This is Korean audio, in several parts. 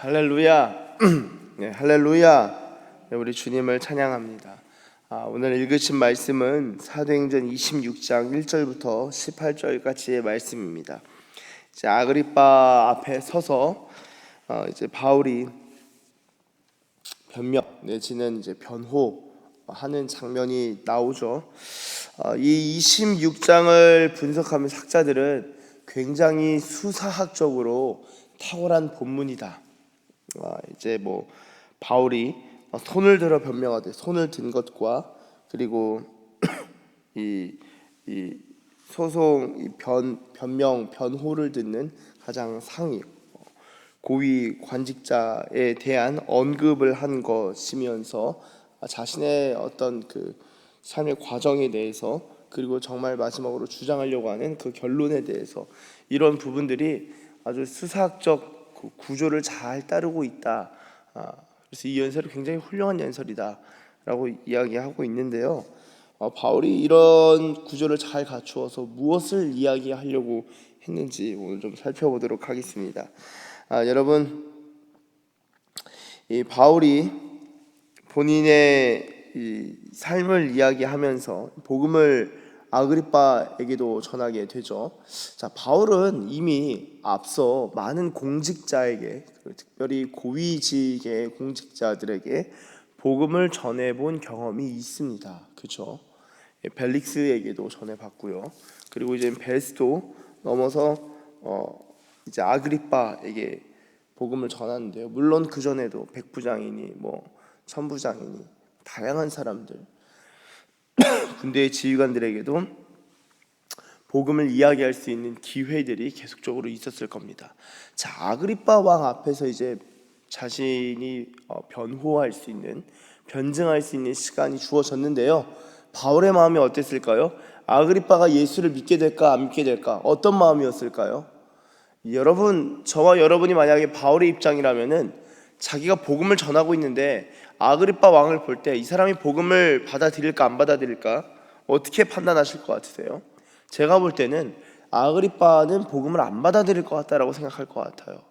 할렐루야. 네, 할렐루야. 네, 우리 주님을 찬양합니다. 오늘 읽으신 말씀은 사도행전 26장 1절부터 18절까지의 말씀입니다. 이제 아그리빠 앞에 서서 이제 바울이 변명 내지는 이제 변호하는 장면이 나오죠. 이 26장을 분석하면 학자들은 굉장히 수사학적으로 탁월한 본문이다. 이제 뭐 바울이 손을 들어 변명하되 손을 든 것과 그리고 이 소송 변명 변호를 듣는 가장 상위 고위 관직자에 대한 언급을 한 것이면서 자신의 어떤 그 삶의 과정에 대해서 그리고 정말 마지막으로 주장하려고 하는 그 결론에 대해서 이런 부분들이 아주 수사학적 구조를 잘 따르고 있다. 그래서 이 연설이 굉장히 훌륭한 연설이다라고 이야기하고 있는데요. 바울이 이런 구조를 잘 갖추어서 무엇을 이야기하려고 했는지 오늘 좀 살펴보도록 하겠습니다. 여러분, 이 바울이 본인의 이 삶을 이야기하면서 복음을 아그리빠에게도 전하게 되죠. 자, 바울은 이미 앞서 많은 공직자에게, 특별히 고위직의 공직자들에게 복음을 전해본 경험이 있습니다. 그렇죠? 벨릭스에게도 전해봤고요. 그리고 이제 베스도 넘어서 이제 아그리빠에게 복음을 전하는데요. 물론 그 전에도 백부장이니 뭐 천부장이니 다양한 사람들, 군대의 지휘관들에게도 복음을 이야기할 수 있는 기회들이 계속적으로 있었을 겁니다. 자, 아그리빠 왕 앞에서 이제 자신이 변호할 수 있는, 변증할 수 있는 시간이 주어졌는데요. 바울의 마음이 어땠을까요? 아그리빠가 예수를 믿게 될까 안 믿게 될까? 어떤 마음이었을까요? 여러분, 저와 여러분이 만약에 바울의 입장이라면은 자기가 복음을 전하고 있는데 아그리빠 왕을 볼 때 이 사람이 복음을 받아들일까 안 받아들일까 어떻게 판단하실 것 같으세요? 제가 볼 때는 아그리빠는 복음을 안 받아들일 것 같다라고 생각할 것 같아요.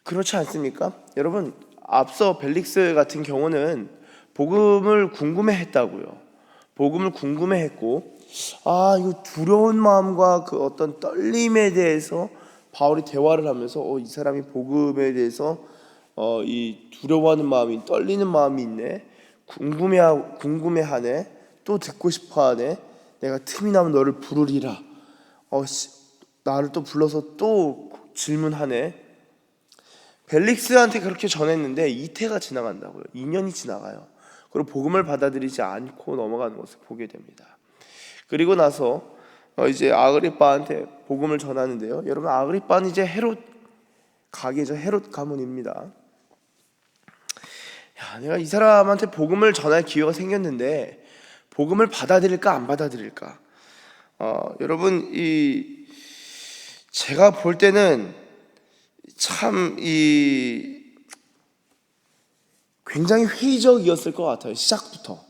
그렇지 않습니까? 여러분, 앞서 벨릭스 같은 경우는 복음을 궁금해했다고요. 복음을 궁금해했고, 이거 두려운 마음과 그 어떤 떨림에 대해서 바울이 대화를 하면서 이 사람이 복음에 대해서 이 두려워하는 마음이, 떨리는 마음이 있네, 궁금해하네, 또 듣고 싶어하네, 내가 틈이 나면 너를 부르리라, 나를 또 불러서 또 질문하네. 벨릭스한테 그렇게 전했는데 이태가 지나간다고요. 2년이 지나가요. 그리고 복음을 받아들이지 않고 넘어가는 것을 보게 됩니다. 그리고 나서 이제 아그리빠한테 복음을 전하는데요. 여러분, 아그리빠는 이제 헤롯 가게죠. 헤롯 가문입니다. 내가 이 사람한테 복음을 전할 기회가 생겼는데 복음을 받아들일까 안 받아들일까? 여러분, 제가 볼 때는 참 굉장히 회의적이었을 것 같아요. 시작부터.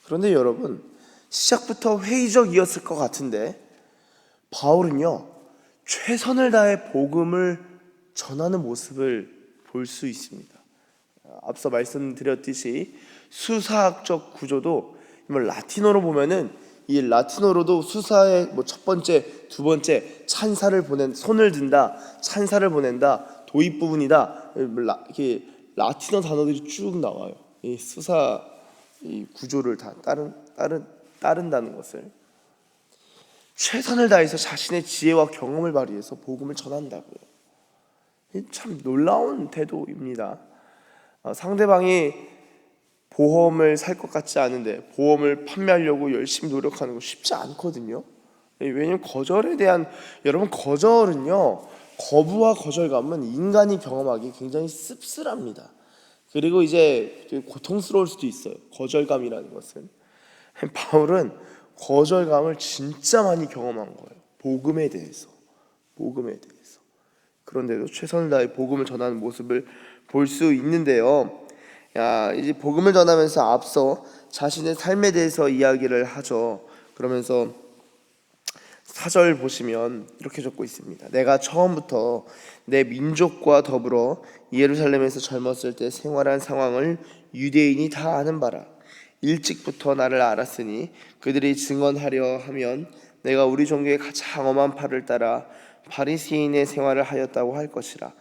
그런데 여러분, 시작부터 회의적이었을 것 같은데 바울은요, 최선을 다해 복음을 전하는 모습을 볼 수 있습니다. 앞서 말씀드렸듯이 수사학적 구조도 라틴어로 보면은 이 라틴어로도 수사의 첫 번째, 두 번째 찬사를 손을 든다, 찬사를 보낸다, 도입 부분이다, 이렇게 라틴어 단어들이 쭉 나와요. 이 수사 이 구조를 다 따른다는 것을, 최선을 다해서 자신의 지혜와 경험을 발휘해서 복음을 전한다고요. 참 놀라운 태도입니다. 상대방이 보험을 살 것 같지 않은데 보험을 판매하려고 열심히 노력하는 거 쉽지 않거든요. 왜냐하면 여러분, 거절은요, 거부와 거절감은 인간이 경험하기 굉장히 씁쓸합니다. 그리고 이제 고통스러울 수도 있어요. 거절감이라는 것은. 바울은 거절감을 진짜 많이 경험한 거예요. 복음에 대해서. 그런데도 최선을 다해 복음을 전하는 모습을 볼 수 있는데요. 이제 복음을 전하면서 앞서 자신의 삶에 대해서 이야기를 하죠. 그러면서 4절 보시면 이렇게 적고 있습니다. 내가 처음부터 내 민족과 더불어 예루살렘에서 젊었을 때 생활한 상황을 유대인이 다 아는 바라. 일찍부터 나를 알았으니 그들이 증언하려 하면 내가 우리 종교의 가장 엄한 팔을 따라 바리새인의 생활을 하였다고 할 것이라.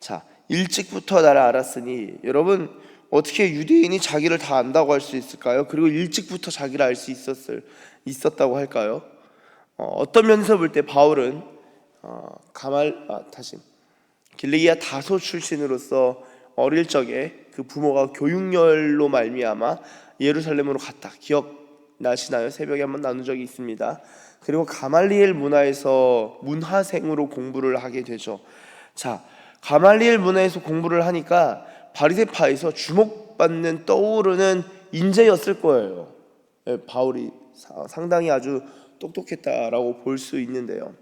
자, 일찍부터 나를 알았으니, 여러분 어떻게 유대인이 자기를 다 안다고 할 수 있을까요? 그리고 일찍부터 자기를 알 수 있었다고 할까요? 어떤 면에서 볼 때 바울은 길리기아 다소 출신으로서 어릴 적에 그 부모가 교육열로 말미암아 예루살렘으로 갔다. 기억나시나요? 새벽에 한번 나눈 적이 있습니다. 그리고 가말리엘 문화에서 문화생으로 공부를 하게 되죠. 자, 가말리엘 문화에서 공부를 하니까 바리새파에서 주목받는 떠오르는 인재였을 거예요. 바울이 상당히 아주 똑똑했다라고 볼 수 있는데요.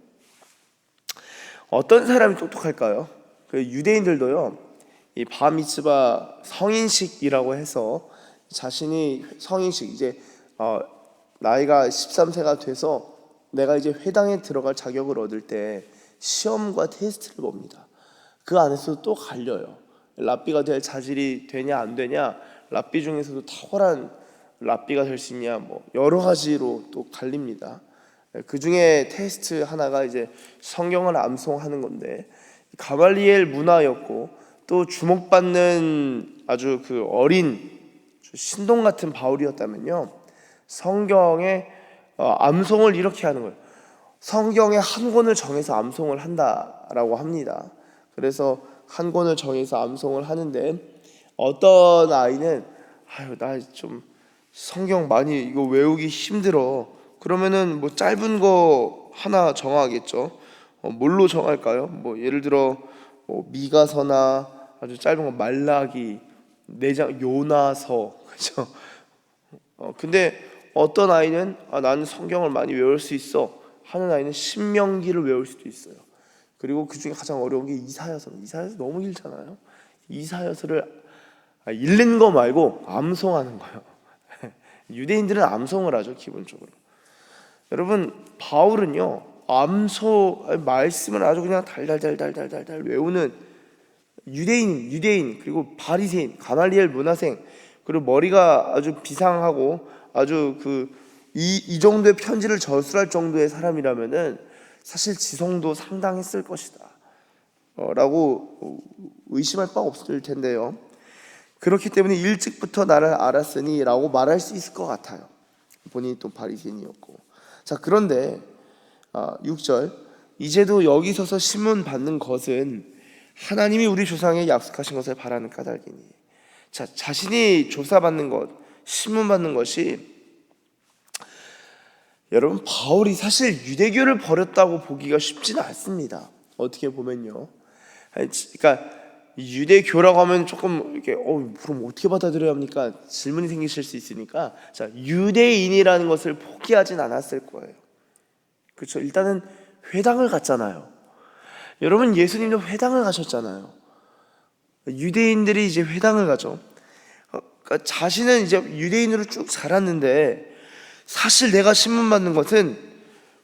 어떤 사람이 똑똑할까요? 그 유대인들도요, 이 바미츠바 성인식이라고 해서 자신이 성인식, 이제 나이가 13세가 돼서 내가 이제 회당에 들어갈 자격을 얻을 때 시험과 테스트를 봅니다. 그 안에서 또 갈려요. 랍비가 될 자질이 되냐 안 되냐, 랍비 중에서도 탁월한 랍비가 될 수 있냐, 뭐 여러 가지로 또 갈립니다. 그 중에 테스트 하나가 이제 성경을 암송하는 건데, 가말리엘 문화였고 또 주목받는 아주 그 어린 신동 같은 바울이었다면요, 성경의 암송을 이렇게 하는 거예요. 성경의 한 권을 정해서 암송을 한다라고 합니다. 그래서 한 권을 정해서 암송을 하는데, 어떤 아이는 나 좀 성경 많이 이거 외우기 힘들어. 그러면은 뭐 짧은 거 하나 정하겠죠. 뭘로 정할까요? 뭐 예를 들어 미가서나 아주 짧은 거 말라기, 내장 요나서, 그렇죠? 근데 어떤 아이는 나는 성경을 많이 외울 수 있어 하는 아이는 신명기를 외울 수도 있어요. 그리고 그 중에 가장 어려운 게 이사야서 너무 길잖아요. 이사야서를 읽는 거 말고 암송하는 거예요. 유대인들은 암송을 하죠, 기본적으로. 여러분, 바울은요, 말씀을 아주 그냥 달달달달달달 외우는 유대인, 그리고 바리새인, 가말리엘 문화생, 그리고 머리가 아주 비상하고 아주 이 정도의 편지를 저술할 정도의 사람이라면은 사실 지성도 상당했을 것이다 라고 의심할 바 없을 텐데요. 그렇기 때문에 일찍부터 나를 알았으니 라고 말할 수 있을 것 같아요. 본인이 또 바리새인이었고. 자, 그런데 6절, 이제도 여기 서서 신문 받는 것은 하나님이 우리 조상에 약속하신 것을 바라는 까닭이니. 자, 자신이 조사받는 것, 신문 받는 것이, 여러분, 바울이 사실 유대교를 버렸다고 보기가 쉽지는 않습니다. 어떻게 보면요. 그러니까 유대교라고 하면 조금 이렇게 그럼 어떻게 받아들여야 합니까? 질문이 생기실 수 있으니까, 자, 유대인이라는 것을 포기하진 않았을 거예요. 그렇죠? 일단은 회당을 갔잖아요. 여러분, 예수님도 회당을 가셨잖아요. 유대인들이 이제 회당을 가죠. 그러니까 자신은 이제 유대인으로 쭉 자랐는데, 사실 내가 신문 받는 것은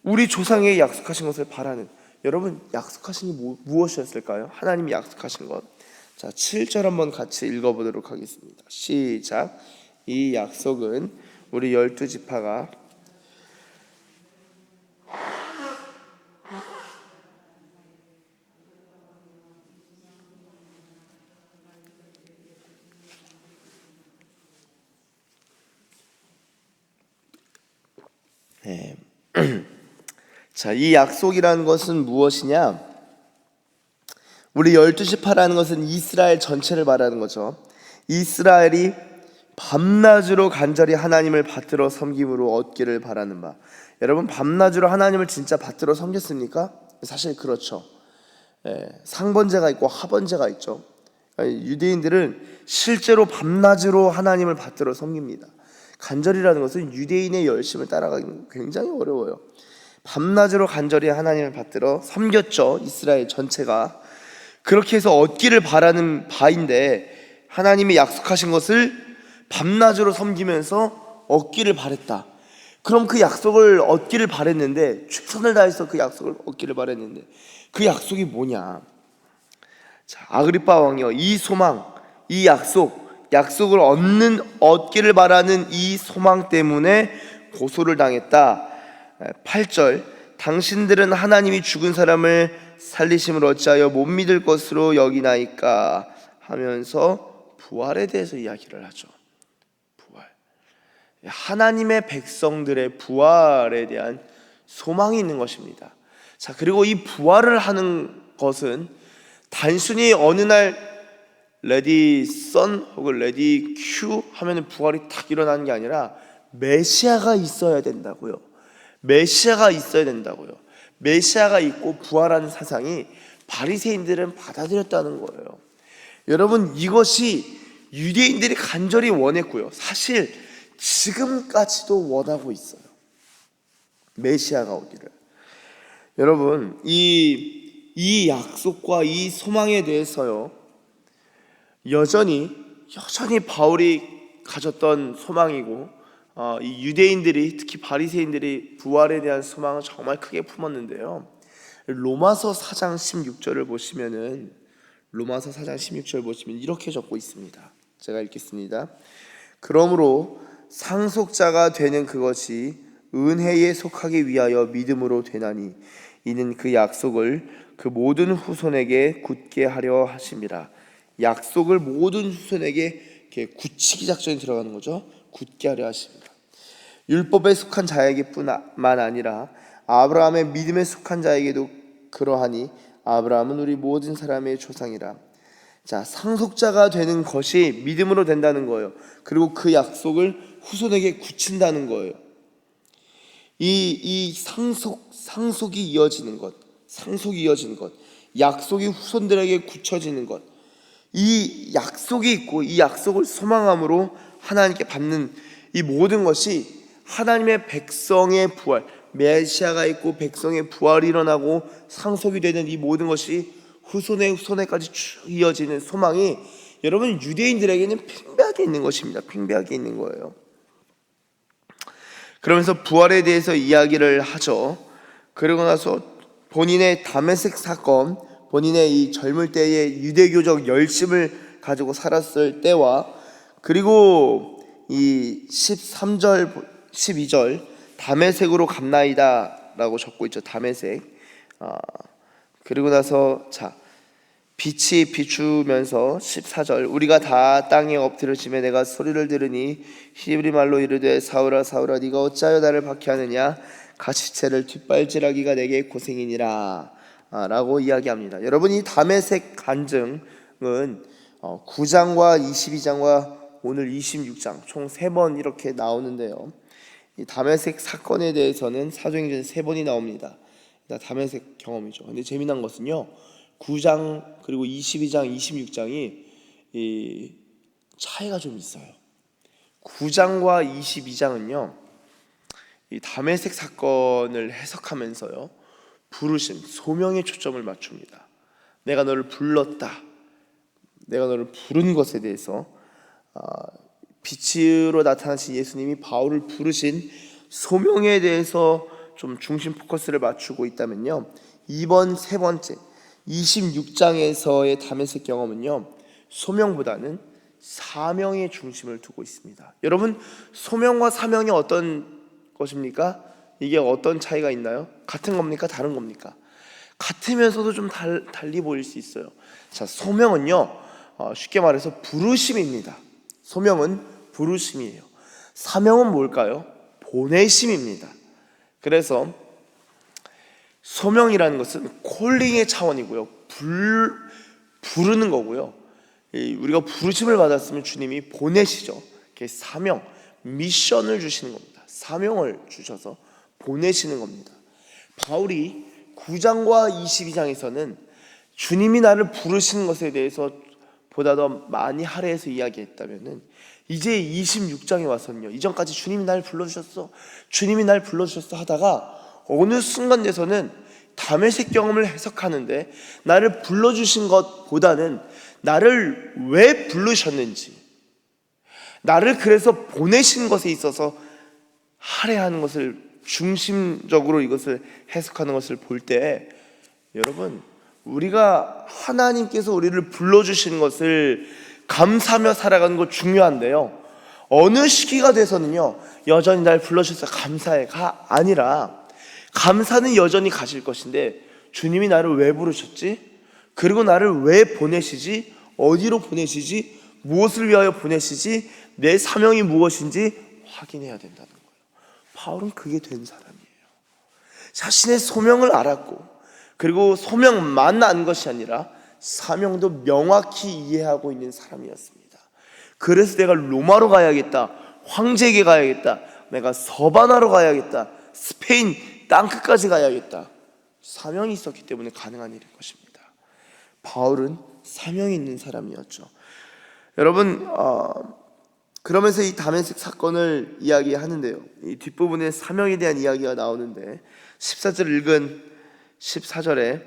우리 조상에게 약속하신 것을 바라는. 여러분, 약속하신 게 무엇이었을까요? 하나님이 약속하신 것. 자, 7절 한번 같이 읽어보도록 하겠습니다. 시작. 이 약속은 우리 12지파가 자, 이 약속이라는 것은 무엇이냐? 우리 12지파라는 것은 이스라엘 전체를 말하는 거죠. 이스라엘이 밤낮으로 간절히 하나님을 받들어 섬김으로 얻기를 바라는 바. 여러분, 밤낮으로 하나님을 진짜 받들어 섬겼습니까? 사실 그렇죠. 상번제가 있고 하번제가 있죠. 유대인들은 실제로 밤낮으로 하나님을 받들어 섬깁니다. 간절이라는 것은 유대인의 열심을 따라가기는 굉장히 어려워요. 밤낮으로 간절히 하나님을 받들어 섬겼죠, 이스라엘 전체가. 그렇게 해서 얻기를 바라는 바인데, 하나님이 약속하신 것을 밤낮으로 섬기면서 얻기를 바랬다. 그럼 그 약속을 얻기를 바랬는데, 최선을 다해서 그 약속을 얻기를 바랬는데, 그 약속이 뭐냐? 자, 아그리파 왕이요, 이 소망, 이 약속을 얻기를 바라는 이 소망 때문에 고소를 당했다. 8절, 당신들은 하나님이 죽은 사람을 살리심을 어찌하여 못 믿을 것으로 여기나이까 하면서 부활에 대해서 이야기를 하죠. 부활. 하나님의 백성들의 부활에 대한 소망이 있는 것입니다. 자, 그리고 이 부활을 하는 것은 단순히 어느 날 레디 선 혹은 레디 큐 하면 부활이 탁 일어나는 게 아니라 메시아가 있어야 된다고요. 메시아가 있어야 된다고요. 메시아가 있고 부활하는 사상이 바리새인들은 받아들였다는 거예요. 여러분, 이것이 유대인들이 간절히 원했고요, 사실 지금까지도 원하고 있어요. 메시아가 오기를. 여러분, 이 약속과 이 소망에 대해서요, 여전히 바울이 가졌던 소망이고, 이 유대인들이, 특히 바리새인들이 부활에 대한 소망을 정말 크게 품었는데요. 로마서 4장 16절을 보시면은, 로마서 4장 16절 보시면 이렇게 적고 있습니다. 제가 읽겠습니다. 그러므로 상속자가 되는 그것이 은혜에 속하기 위하여 믿음으로 되나니 이는 그 약속을 그 모든 후손에게 굳게 하려 하심이라. 약속을 모든 후손에게 이렇게 굳히기 작전이 들어가는 거죠. 굳게 하려 하십니다. 율법에 속한 자에게뿐만 아니라 아브라함의 믿음에 속한 자에게도 그러하니 아브라함은 우리 모든 사람의 조상이라. 자, 상속자가 되는 것이 믿음으로 된다는 거예요. 그리고 그 약속을 후손에게 굳힌다는 거예요. 이 상속이 이어지는 것, 약속이 후손들에게 굳혀지는 것, 이 약속이 있고 이 약속을 소망함으로 하나님께 받는 이 모든 것이 하나님의 백성의 부활, 메시아가 있고 백성의 부활이 일어나고 상속이 되는 이 모든 것이 후손에까지 쭉 이어지는 소망이, 여러분, 유대인들에게는 팽배하게 있는 것입니다. 팽배하게 있는 거예요. 그러면서 부활에 대해서 이야기를 하죠. 그러고 나서 본인의 다메섹 사건, 본인의 이 젊을 때의 유대교적 열심을 가지고 살았을 때와, 그리고 이 13절, 12절 다메섹으로 갔나이다 라고 적고 있죠. 다메섹. 그리고 나서 자, 빛이 비추면서 14절, 우리가 다 땅에 엎드려지며 내가 소리를 들으니 히브리 말로 이르되 사울아 사울아 네가 어찌하여 나를 박해하느냐, 가시체를 뒷발질하기가 내게 고생이니라 라고 이야기합니다. 여러분, 이 다메섹 간증은 9장과 22장과 오늘 26장 총 3번 이렇게 나오는데요, 이 다메섹 사건에 대해서는 사도행전 3번이 나옵니다. 다메섹 경험이죠. 근데 재미난 것은요, 9장 그리고 22장, 26장이 이 차이가 좀 있어요. 9장과 22장은요, 이 다메섹 사건을 해석하면서요, 부르심, 소명에 초점을 맞춥니다. 내가 너를 불렀다, 내가 너를 부른 것에 대해서, 빛으로 나타나신 예수님이 바울을 부르신 소명에 대해서 좀 중심 포커스를 맞추고 있다면요, 이번 세 번째 26장에서의 다메섹 경험은요, 소명보다는 사명에 중심을 두고 있습니다. 여러분, 소명과 사명이 어떤 것입니까? 이게 어떤 차이가 있나요? 같은 겁니까? 다른 겁니까? 같으면서도 좀 달리 보일 수 있어요. 자, 소명은요, 쉽게 말해서 부르심입니다. 소명은 부르심이에요. 사명은 뭘까요? 보내심입니다. 그래서 소명이라는 것은 콜링의 차원이고요, 부르는 거고요. 우리가 부르심을 받았으면 주님이 보내시죠. 사명, 미션을 주시는 겁니다. 사명을 주셔서 보내시는 겁니다. 바울이 9장과 22장에서는 주님이 나를 부르시는 것에 대해서 보다 더 많이 할애해서 이야기했다면은, 이제 26장에 와서는요, 이전까지 주님이 날 불러주셨어 하다가 어느 순간 돼서는 다메섹 경험을 해석하는데, 나를 불러주신 것보다는 나를 왜 부르셨는지, 나를 그래서 보내신 것에 있어서 할애하는 것을 중심적으로 이것을 해석하는 것을 볼 때 여러분 우리가 하나님께서 우리를 불러주시는 것을 감사하며 살아가는 것 중요한데요, 어느 시기가 돼서는요 여전히 날 불러주셔서 감사해가 아니라 감사는 여전히 가실 것인데 주님이 나를 왜 부르셨지? 그리고 나를 왜 보내시지? 어디로 보내시지? 무엇을 위하여 보내시지? 내 사명이 무엇인지 확인해야 된다는 거예요. 바울은 그게 된 사람이에요. 자신의 소명을 알았고, 그리고 소명만 안 것이 아니라 사명도 명확히 이해하고 있는 사람이었습니다. 그래서 내가 로마로 가야겠다, 황제에게 가야겠다, 내가 서바나로 가야겠다, 스페인 땅끝까지 가야겠다, 사명이 있었기 때문에 가능한 일인 것입니다. 바울은 사명이 있는 사람이었죠. 여러분, 그러면서 이 다메섹 사건을 이야기하는데요, 이 뒷부분에 사명에 대한 이야기가 나오는데 14절 읽은 14절에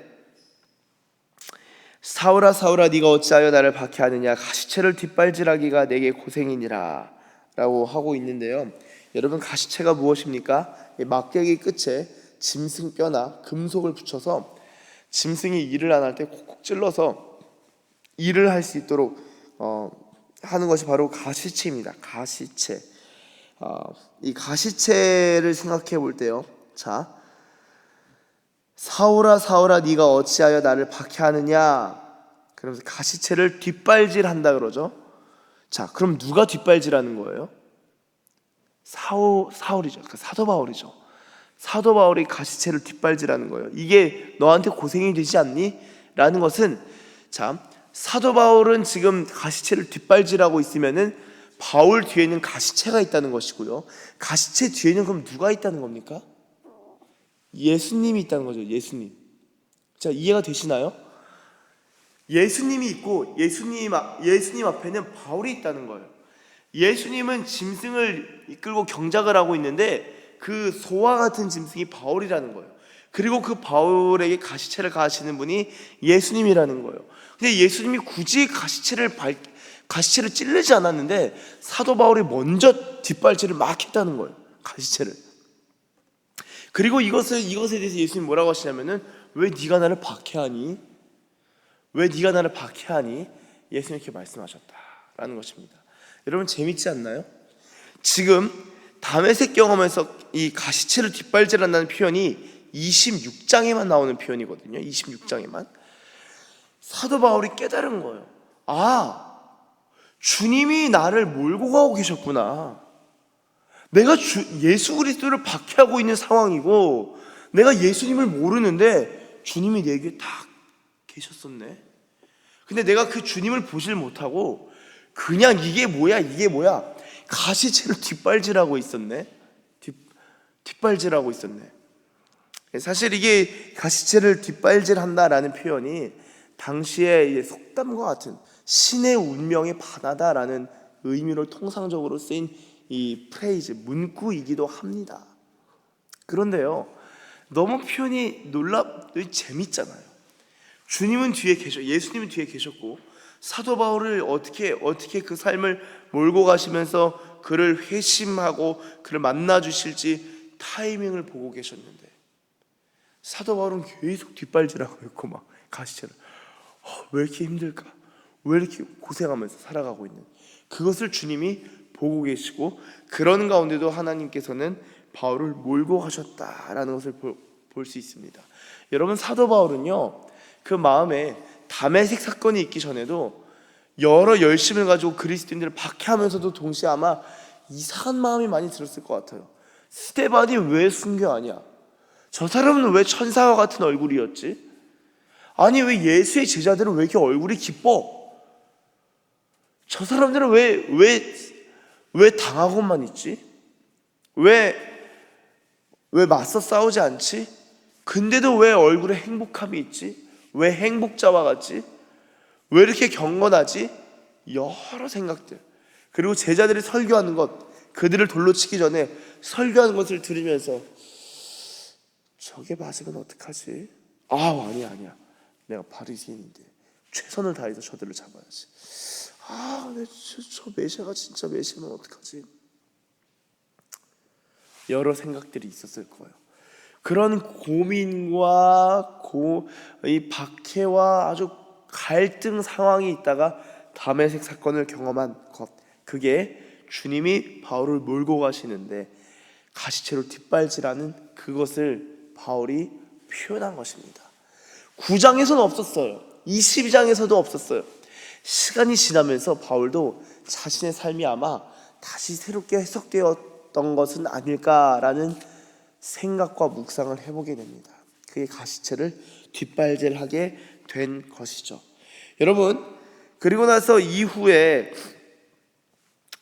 사울아 사울아 네가 어찌하여 나를 박해하느냐, 가시체를 뒷발질하기가 내게 고생이니라 라고 하고 있는데요, 여러분 가시체가 무엇입니까? 막대기 끝에 짐승뼈나 금속을 붙여서 짐승이 일을 안 할 때 콕콕 찔러서 일을 할 수 있도록 하는 것이 바로 가시체입니다. 가시체. 이 가시체를 생각해 볼 때요, 자, 사울아 사울아 네가 어찌하여 나를 박해하느냐, 그러면서 가시체를 뒷발질한다 그러죠. 자, 그럼 누가 뒷발질하는 거예요? 사울이죠. 그 사도 바울이죠. 사도 바울이 가시체를 뒷발질하는 거예요. 이게 너한테 고생이 되지 않니? 라는 것은, 자, 사도 바울은 지금 가시체를 뒷발질하고 있으면은 바울 뒤에는 가시체가 있다는 것이고요, 가시체 뒤에는 그럼 누가 있다는 겁니까? 예수님이 있다는 거죠. 예수님. 자, 이해가 되시나요? 예수님이 있고 예수님 앞에는 바울이 있다는 거예요. 예수님은 짐승을 이끌고 경작을 하고 있는데 그 소와 같은 짐승이 바울이라는 거예요. 그리고 그 바울에게 가시체를 가하시는 분이 예수님이라는 거예요. 근데 예수님이 굳이 가시체를 찌르지 않았는데 사도 바울이 먼저 뒷발질을 막 했다는 거예요. 가시체를. 그리고 이것에 대해서 예수님이 뭐라고 하시냐면은, 왜 네가 나를 박해하니? 왜 네가 나를 박해하니? 예수님이 이렇게 말씀하셨다라는 것입니다. 여러분 재밌지 않나요? 지금 다메섹 경험에서 이 가시체를 뒷발질한다는 표현이 26장에만 나오는 표현이거든요. 26장에만. 사도 바울이 깨달은 거예요. 아, 주님이 나를 몰고 가고 계셨구나. 내가 예수 그리스도를 박해하고 있는 상황이고 내가 예수님을 모르는데 주님이 내게 딱 계셨었네. 근데 내가 그 주님을 보질 못하고 그냥 이게 뭐야 가시체를 뒷발질하고 있었네. 뒷발질하고 있었네. 사실 이게 가시체를 뒷발질한다라는 표현이 당시에 속담과 같은 신의 운명에 반하다라는 의미로 통상적으로 쓰인 이 프레이즈, 문구이기도 합니다. 그런데요, 너무 표현이 재밌잖아요. 주님은 뒤에 예수님은 뒤에 계셨고 사도 바울을 어떻게 그 삶을 몰고 가시면서 그를 회심하고 그를 만나 주실지 타이밍을 보고 계셨는데 사도 바울은 계속 뒷발질하고 있고 막 가시체를 왜 이렇게 힘들까? 왜 이렇게 고생하면서 살아가고 있는, 그것을 주님이 보고 계시고 그런 가운데도 하나님께서는 바울을 몰고 가셨다라는 것을 볼 수 있습니다. 여러분 사도 바울은요, 그 마음에 다메섹 사건이 있기 전에도 여러 열심을 가지고 그리스도인들을 박해하면서도 동시에 아마 이상한 마음이 많이 들었을 것 같아요. 스데반이 왜 순교 아니야? 저 사람은 왜 천사와 같은 얼굴이었지? 아니 왜 예수의 제자들은 왜 이렇게 얼굴이 기뻐? 저 사람들은 왜 당하고만 있지? 왜 맞서 싸우지 않지? 근데도 왜 얼굴에 행복함이 있지? 왜 행복자와 같지? 왜 이렇게 경건하지? 여러 생각들. 그리고 제자들이 설교하는 것, 그들을 돌로 치기 전에 설교하는 것을 들으면서 저게 맞으면 어떡하지? 아니야. 내가 바리새인인데 최선을 다해서 저들을 잡아야지. 저 메시아가 진짜 메시아면 어떡하지? 여러 생각들이 있었을 거예요. 그런 고민과 이 박해와 아주 갈등 상황이 있다가 다메섹 사건을 경험한 것, 그게 주님이 바울을 몰고 가시는데 가시체로 뒷발질하는 그것을 바울이 표현한 것입니다. 9장에서는 없었어요. 22장에서도 없었어요. 시간이 지나면서 바울도 자신의 삶이 아마 다시 새롭게 해석되었던 것은 아닐까라는 생각과 묵상을 해보게 됩니다. 그게 가시체를 뒷발질하게 된 것이죠. 여러분, 그리고 나서 이후에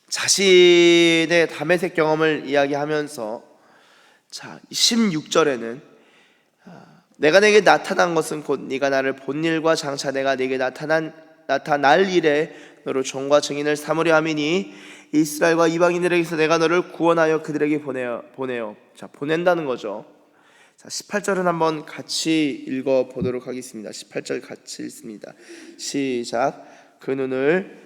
자신의 다메섹 경험을 이야기하면서 16절에는 내가 내게 나타난 것은 곧 네가 나를 본 일과 장차 내가 네게 나타날 일에 너를 종과 증인을 삼으려 함이니 이스라엘과 이방인들에게서 내가 너를 구원하여 그들에게 보내어 보낸다는 거죠. 18절은 한번 같이 읽어보도록 하겠습니다. 18절 같이 읽습니다. 시작. 그 눈을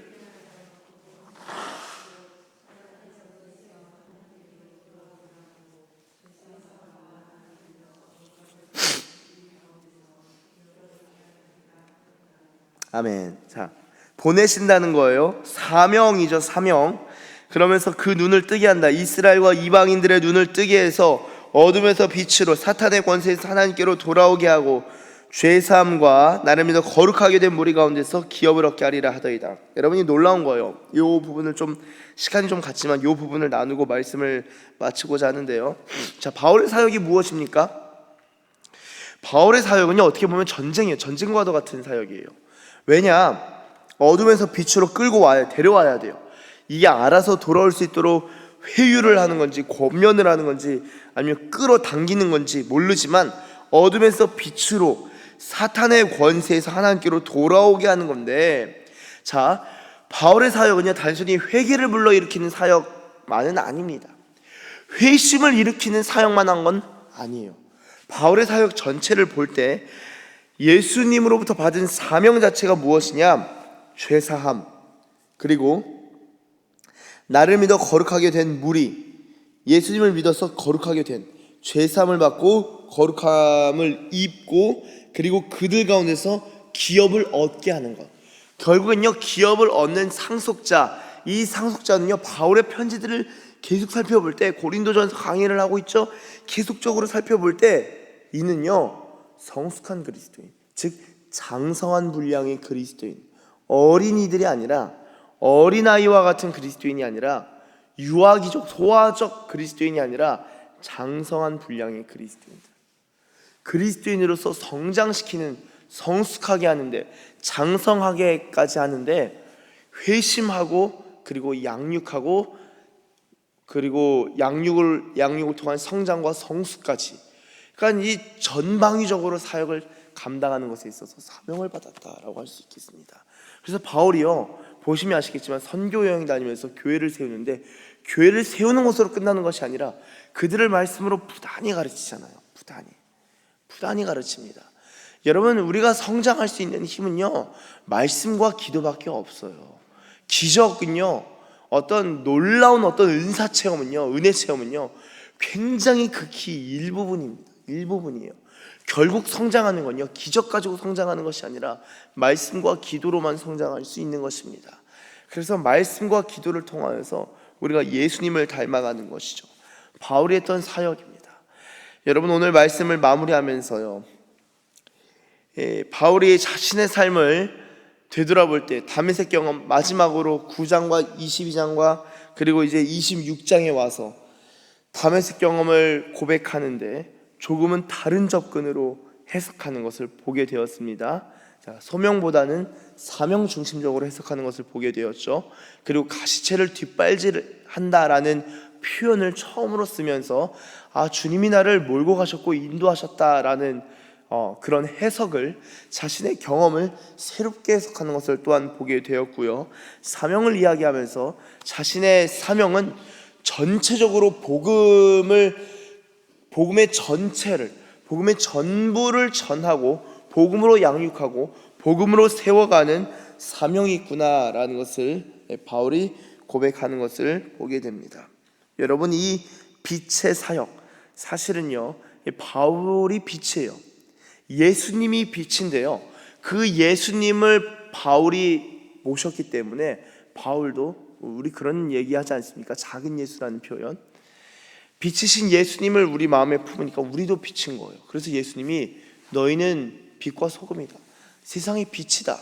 아멘. 보내신다는 거예요. 사명이죠, 사명. 그러면서 그 눈을 뜨게 한다. 이스라엘과 이방인들의 눈을 뜨게 해서 어둠에서 빛으로 사탄의 권세에서 하나님께로 돌아오게 하고 죄사함과 나를 믿어 거룩하게 된 무리 가운데서 기업을 얻게 하리라 하더이다. 여러분이 놀라운 거예요. 이 부분을 좀 시간이 좀 갔지만 이 부분을 나누고 말씀을 마치고자 하는데요. 바울의 사역이 무엇입니까? 바울의 사역은요, 어떻게 보면 전쟁이에요. 전쟁과도 같은 사역이에요. 왜냐? 어둠에서 빛으로 데려와야 돼요. 이게 알아서 돌아올 수 있도록 회유를 하는 건지 권면을 하는 건지 아니면 끌어당기는 건지 모르지만 어둠에서 빛으로 사탄의 권세에서 하나님께로 돌아오게 하는 건데, 바울의 사역은요, 단순히 회개를 불러일으키는 사역만은 아닙니다. 회심을 일으키는 사역만 한 건 아니에요. 바울의 사역 전체를 볼 때 예수님으로부터 받은 사명 자체가 무엇이냐? 죄사함, 그리고 나를 믿어 거룩하게 된 무리, 예수님을 믿어서 거룩하게 된, 죄사함을 받고 거룩함을 입고 그리고 그들 가운데서 기업을 얻게 하는 것. 결국은요, 기업을 얻는 상속자, 이 상속자는요, 바울의 편지들을 계속 살펴볼 때, 고린도전서 강의를 하고 있죠. 계속적으로 살펴볼 때 이는요, 성숙한 그리스도인, 즉 장성한 분량의 그리스도인, 어린이들이 아니라 어린아이와 같은 그리스도인이 아니라 유아기적 소아적 그리스도인이 아니라 장성한 분량의 그리스도인들, 그리스도인으로서 성장시키는, 성숙하게 하는데, 장성하게까지 하는데 회심하고 그리고 양육하고 그리고 양육을 통한 성장과 성숙까지, 그러니까 이 전방위적으로 사역을 감당하는 것에 있어서 사명을 받았다라고 할 수 있겠습니다. 그래서 바울이요, 보시면 아시겠지만 선교 여행 다니면서 교회를 세우는데, 교회를 세우는 것으로 끝나는 것이 아니라 그들을 말씀으로 부단히 가르치잖아요. 부단히 가르칩니다. 여러분, 우리가 성장할 수 있는 힘은요, 말씀과 기도밖에 없어요. 기적은요, 어떤 놀라운 은사 체험은요, 은혜 체험은요, 굉장히 극히 일부분이에요. 결국 성장하는 건요, 기적 가지고 성장하는 것이 아니라 말씀과 기도로만 성장할 수 있는 것입니다. 그래서 말씀과 기도를 통하여서 우리가 예수님을 닮아가는 것이죠. 바울이 했던 사역입니다. 여러분, 오늘 말씀을 마무리하면서요, 바울이 자신의 삶을 되돌아볼 때 다메섹 경험, 마지막으로 9장과 22장과 그리고 이제 26장에 와서 다메섹 경험을 고백하는데 조금은 다른 접근으로 해석하는 것을 보게 되었습니다. 소명보다는 사명 중심적으로 해석하는 것을 보게 되었죠. 그리고 가시체를 뒷발질한다라는 표현을 처음으로 쓰면서 주님이 나를 몰고 가셨고 인도하셨다라는 그런 해석을, 자신의 경험을 새롭게 해석하는 것을 또한 보게 되었고요. 사명을 이야기하면서 자신의 사명은 전체적으로 복음의 전부를 전하고 복음으로 양육하고 복음으로 세워가는 사명이 있구나라는 것을 바울이 고백하는 것을 보게 됩니다. 여러분, 이 빛의 사역. 사실은요, 바울이 빛이에요. 예수님이 빛인데요, 그 예수님을 바울이 모셨기 때문에 바울도, 우리 그런 얘기하지 않습니까? 작은 예수라는 표현. 빛이신 예수님을 우리 마음에 품으니까 우리도 빛인 거예요. 그래서 예수님이 너희는 빛과 소금이다, 세상의 빛이다,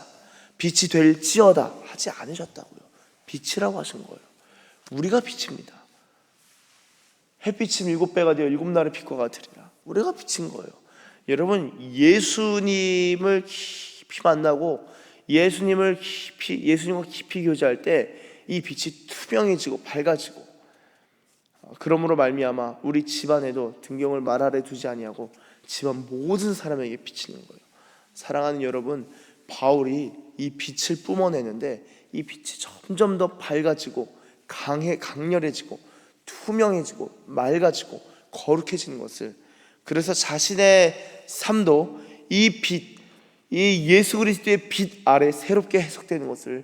빛이 될지어다 하지 않으셨다고요. 빛이라고 하신 거예요. 우리가 빛입니다. 햇빛이 7배가 되어 7날의 빛과 같으리라. 우리가 빛인 거예요. 여러분, 예수님을 깊이 만나고 예수님과 깊이 교제할 때 이 빛이 투명해지고 밝아지고, 그러므로 말미암아 우리 집안에도 등경을 말 아래 두지 아니하고 집안 모든 사람에게 비치는 거예요. 사랑하는 여러분, 바울이 이 빛을 뿜어내는데 이 빛이 점점 더 밝아지고 강렬해지고 투명해지고 맑아지고 거룩해지는 것을, 그래서 자신의 삶도 이 빛, 이 예수 그리스도의 빛 아래 새롭게 해석되는 것을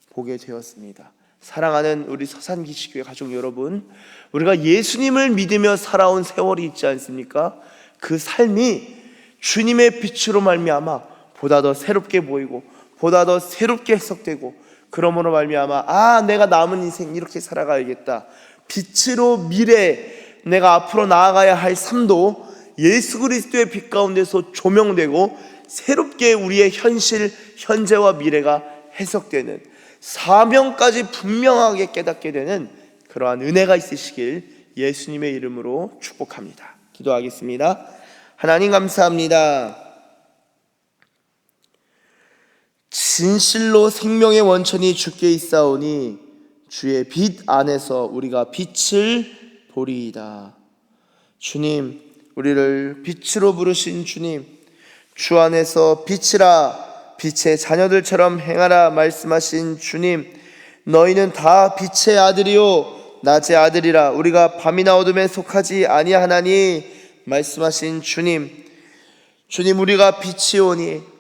보게 되었습니다. 사랑하는 우리 서산기시교회 가족 여러분, 우리가 예수님을 믿으며 살아온 세월이 있지 않습니까? 그 삶이 주님의 빛으로 말미암아 보다 더 새롭게 보이고 보다 더 새롭게 해석되고, 그러므로 말미암아 내가 남은 인생 이렇게 살아가야겠다, 빛으로 미래 내가 앞으로 나아가야 할 삶도 예수 그리스도의 빛 가운데서 조명되고 새롭게 우리의 현실, 현재와 미래가 해석되는, 사명까지 분명하게 깨닫게 되는 그러한 은혜가 있으시길 예수님의 이름으로 축복합니다. 기도하겠습니다. 하나님 감사합니다. 진실로 생명의 원천이 주께 있사오니 주의 빛 안에서 우리가 빛을 보리이다. 주님, 우리를 빛으로 부르신 주님, 주 안에서 빛이라, 빛의 자녀들처럼 행하라 말씀하신 주님, 너희는 다 빛의 아들이요 낮의 아들이라, 우리가 밤이나 어둠에 속하지 아니하나니 말씀하신 주님, 우리가 빛이오니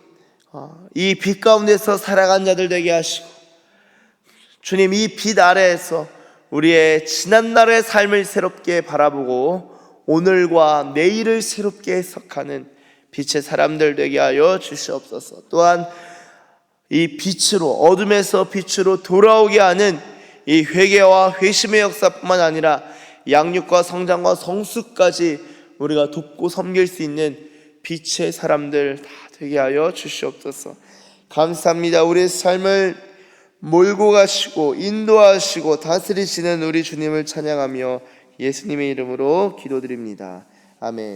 이 빛 가운데서 살아간 자들 되게 하시고, 주님, 이 빛 아래에서 우리의 지난날의 삶을 새롭게 바라보고 오늘과 내일을 새롭게 해석하는 빛의 사람들 되게 하여 주시옵소서. 또한 이 빛으로, 어둠에서 빛으로 돌아오게 하는 이 회개와 회심의 역사뿐만 아니라 양육과 성장과 성숙까지 우리가 돕고 섬길 수 있는 빛의 사람들 다 되게 하여 주시옵소서. 감사합니다. 우리의 삶을 몰고 가시고 인도하시고 다스리시는 우리 주님을 찬양하며 예수님의 이름으로 기도드립니다. 아멘.